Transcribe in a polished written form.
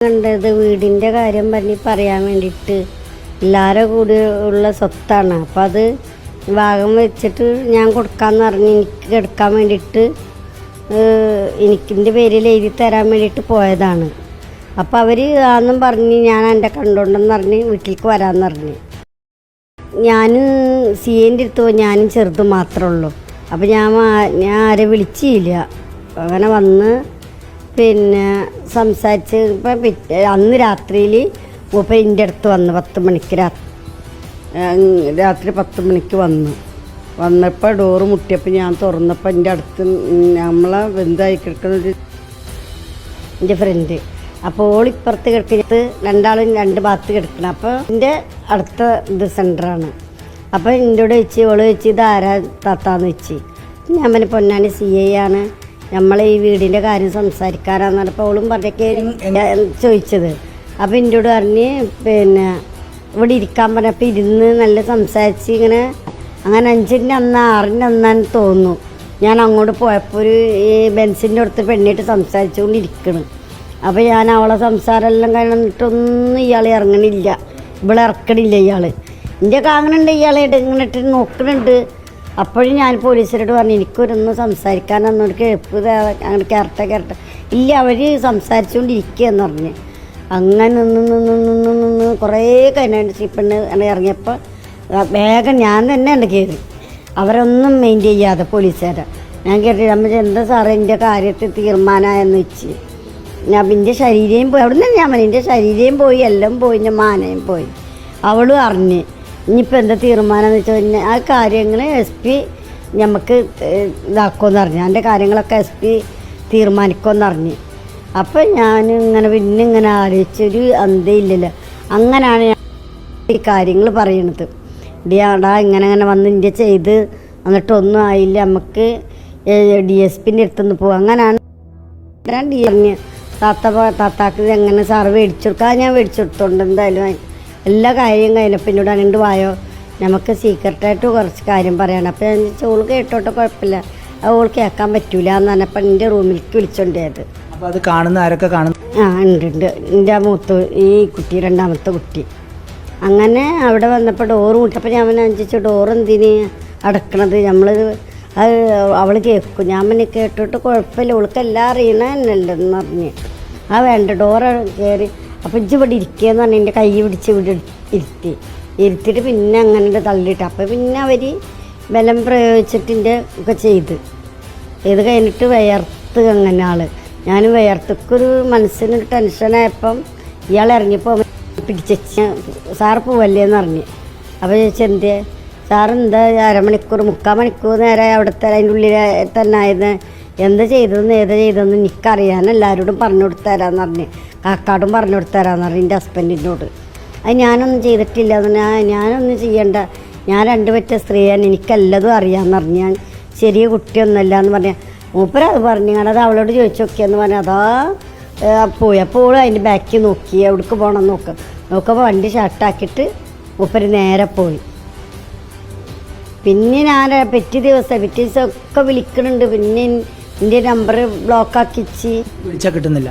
കണ്ടത് വീടിൻ്റെ കാര്യം പറയാൻ വേണ്ടിയിട്ട് എല്ലാവരും കൂടി ഉള്ള സ്വത്താണ്. അപ്പം അത് ഭാഗം വെച്ചിട്ട് ഞാൻ കൊടുക്കാമെന്ന് പറഞ്ഞ് എനിക്ക് എടുക്കാൻ വേണ്ടിയിട്ട് എനിക്കിൻ്റെ പേരിൽ എഴുതി തരാൻ വേണ്ടിയിട്ട് പോയതാണ്. അപ്പോൾ അവർ ആന്നും പറഞ്ഞ് ഞാൻ എൻ്റെ കണ്ടുകൊണ്ടെന്ന് പറഞ്ഞ് വീട്ടിലേക്ക് വരാമെന്ന് പറഞ്ഞ് ഞാൻ സിയേൻ്റെ അടുത്ത് പോയി. ഞാനും ചെറുത് മാത്രമേ ഉള്ളൂ. അപ്പോൾ ഞാൻ ആരെ വിളിച്ചില്ല. അങ്ങനെ വന്ന് പിന്നെ സംസാരിച്ച് ഇപ്പം അന്ന് രാത്രിയിൽ മൂപ്പ എൻ്റെ അടുത്ത് വന്ന് 10 മണിക്ക് രാത്രി 10 മണിക്ക് വന്നപ്പോൾ ഡോറ് മുട്ടിയപ്പോൾ ഞാൻ തുറന്നപ്പോൾ എൻ്റെ അടുത്ത് നമ്മളെ ബന്ധമായി കിടക്കുന്നത് എൻ്റെ ഫ്രണ്ട്. അപ്പോൾ ഓളിപ്പുറത്ത് കിടക്കുന്നത് രണ്ടാളും 2 ഭാഗത്ത് കിടക്കണം. അപ്പോൾ എൻ്റെ അടുത്ത ഇത് സെൻറ്ററാണ്. അപ്പോൾ എന്നോട് വെച്ച് ഓള് വെച്ച് ഇത് ആരാ താത്താന്ന് വെച്ച് ഞാൻ പിന്നെ പൊന്നാനി CA ആണ്, നമ്മളെ ഈ വീടിൻ്റെ കാര്യം സംസാരിക്കാനാന്ന് പറഞ്ഞപ്പോൾ അവളും പറഞ്ഞൊക്കെ ചോദിച്ചത്. അപ്പോൾ എന്നോട് പറഞ്ഞ് പിന്നെ ഇവിടെ ഇരിക്കാൻ പറഞ്ഞപ്പോൾ ഇരുന്ന് നല്ല സംസാരിച്ച് ഇങ്ങനെ അങ്ങനെ 5-ൻ്റെ അന്ന് 6-ൻ്റെ അന്നാന്ന് തോന്നുന്നു. ഞാൻ അങ്ങോട്ട് പോയപ്പോൾ ഒരു ബെൻസിൻ്റെ അടുത്ത് പെണ്ണിട്ട് സംസാരിച്ചുകൊണ്ടിരിക്കണം. അപ്പോൾ ഞാൻ അവളെ സംസാരമെല്ലാം കഴിഞ്ഞിട്ടൊന്നും ഇയാൾ ഇറങ്ങണില്ല, ഇവിടെ ഇറക്കണില്ല. ഇയാൾ എൻ്റെ കാണുന്നുണ്ട്, ഇയാളെ ഇങ്ങനിട്ട് നോക്കുന്നുണ്ട്. അപ്പോഴും ഞാൻ പോലീസിനോട് പറഞ്ഞു എനിക്കൊരൊന്നും സംസാരിക്കാനൊന്നും കേൾപ്പ് അങ്ങനെ കയറട്ടെ ഇല്ല, അവർ സംസാരിച്ചുകൊണ്ടിരിക്കുകയെന്ന് പറഞ്ഞ് അങ്ങനെ നിന്ന് കുറേ കഴിഞ്ഞിട്ട് പെണ്ണ് ഇറങ്ങിയപ്പോൾ വേഗം ഞാൻ തന്നെ ഉണ്ട് കയറി. അവരൊന്നും മെയിൻറ്റെയിൻ ചെയ്യാതെ പോലീസുകാരെ ഞാൻ കയറി. നമ്മൾ എന്താ സാറേ എൻ്റെ കാര്യത്തിൽ തീരുമാനമായെന്ന് വെച്ച് ഞാൻ എൻ്റെ ശരീരം പോയി. അവിടെ നിന്ന് ഞാൻ പറഞ്ഞു എൻ്റെ ശരീരം പോയി, എല്ലാം പോയി, എൻ്റെ മാനയും പോയി. അവളും അറിഞ്ഞ് ഇനിയിപ്പോൾ എന്താ തീരുമാനം എന്ന് വെച്ചാൽ ആ കാര്യങ്ങൾ SP നമുക്ക് ഇതാക്കുമെന്ന് പറഞ്ഞു. എൻ്റെ കാര്യങ്ങളൊക്കെ SP തീരുമാനിക്കുമെന്ന് അറിഞ്ഞ്. അപ്പം ഞാൻ ഇങ്ങനെ ആലോചിച്ചൊരു അന്തയില്ലല്ലോ. അങ്ങനെയാണ് ഞാൻ ഈ കാര്യങ്ങൾ പറയണത്. ഡിയാടാ ഇങ്ങനെ വന്ന് ഇന്ത്യ ചെയ്ത് എന്നിട്ടൊന്നും ആയില്ല, നമുക്ക് DSPൻ്റെ അടുത്തുനിന്ന് പോകും. അങ്ങനെയാണ് ഞാൻ പറഞ്ഞ് താത്താക്ക് എങ്ങനെ സാറ് മേടിച്ചു കൊടുക്കുക. ഞാൻ മേടിച്ചു കൊടുത്തോണ്ട് എന്തായാലും എല്ലാ കാര്യം കഴിഞ്ഞപ്പോൾ എന്നോട് അനണ്ട് വായോ നമുക്ക് സീക്രട്ടായിട്ട് കുറച്ച് കാര്യം പറയണം. അപ്പോൾ ഞാൻ ചോള് കേട്ടോട്ടെ കുഴപ്പമില്ല, അത് ഓൾ കേൾക്കാൻ പറ്റൂല എന്ന് പറഞ്ഞപ്പോൾ എൻ്റെ റൂമിലേക്ക് വിളിച്ചോണ്ടത്. അപ്പോൾ അത് കാണുന്ന ആരൊക്കെ കാണുന്നു? ഉണ്ട് എൻ്റെ ഈ കുട്ടി, രണ്ടാമത്തെ കുട്ടി. അങ്ങനെ അവിടെ വന്നപ്പോൾ ഡോറ് മുട്ടപ്പോൾ ഞാൻ ചോദിച്ചു ഡോറ് എന്തിന് അടക്കണത്, നമ്മൾ അത് അവൾ കേൾക്കും. ഞാൻ പിന്നെ കേട്ടോട്ട് കുഴപ്പമില്ല, അവൾക്ക് എല്ലാം അറിയണമെന്നല്ലെന്ന് പറഞ്ഞ് വേണ്ട ഡോറ് കയറി. അപ്പോൾ ഇവിടെ ഇരിക്കുകയെന്ന് പറഞ്ഞാൽ എൻ്റെ കൈ പിടിച്ച് ഇവിടെ ഇരുത്തിയിട്ട് പിന്നെ അങ്ങനെ തള്ളിയിട്ട് അപ്പോൾ പിന്നെ അവർ ബലം പ്രയോഗിച്ചിട്ടിൻ്റെ ഒക്കെ ചെയ്ത് കഴിഞ്ഞിട്ട് വിയർത്ത് അങ്ങനെ ആൾ. ഞാൻ വിയർത്തൊക്കൊരു മനസ്സിനൊരു ടെൻഷനായപ്പം ഇയാൾ ഇറങ്ങിയപ്പോൾ പിടിച്ച് സാറ് പോവല്ലേന്ന് പറഞ്ഞ്. അപ്പോൾ ചോദിച്ചാൽ എന്തേ സാറെന്താ 1/2 മണിക്കൂർ 3/4 മണിക്കൂർ നേരം അവിടുത്തെ അതിൻ്റെ ഉള്ളിൽ തന്നെ ആയത്, എന്താ ചെയ്തതെന്ന് ചെയ്തതെന്ന് എനിക്കറിയാൻ എല്ലാവരോടും പറഞ്ഞു കൊടുത്തരാന്ന് പറഞ്ഞ്, കാക്കാടും പറഞ്ഞു കൊടുത്തരാന്ന് പറഞ്ഞ് എൻ്റെ ഹസ്ബൻഡിനോട്. അത് ഞാനൊന്നും ചെയ്തിട്ടില്ല, ഞാനൊന്നും ചെയ്യണ്ട, ഞാൻ 2 പറ്റ സ്ത്രീയാണ്, എനിക്കെല്ലതും അറിയാമെന്ന് പറഞ്ഞ്. ഞാൻ ചെറിയ കുട്ടിയൊന്നുമല്ല എന്ന് പറഞ്ഞാൽ മൂപ്പരത് പറഞ്ഞു. ഞാനത് അവളോട് ചോദിച്ചു നോക്കിയെന്ന് പറഞ്ഞാൽ അതാ പോയി. അപ്പോൾ അതിൻ്റെ ബാക്കിൽ നോക്കി എവിടേക്ക് പോകണം നോക്കുമ്പോൾ വണ്ടി ഷർട്ടാക്കിയിട്ട് മൂപ്പര് നേരെ പോയി. പിന്നെ ഞാൻ പിറ്റേ ദിവസം ഒക്കെ വിളിക്കണുണ്ട്. പിന്നെ എൻ്റെ നമ്പർ ബ്ലോക്കാക്കിച്ച് വിളിച്ചാൽ കിട്ടുന്നില്ല.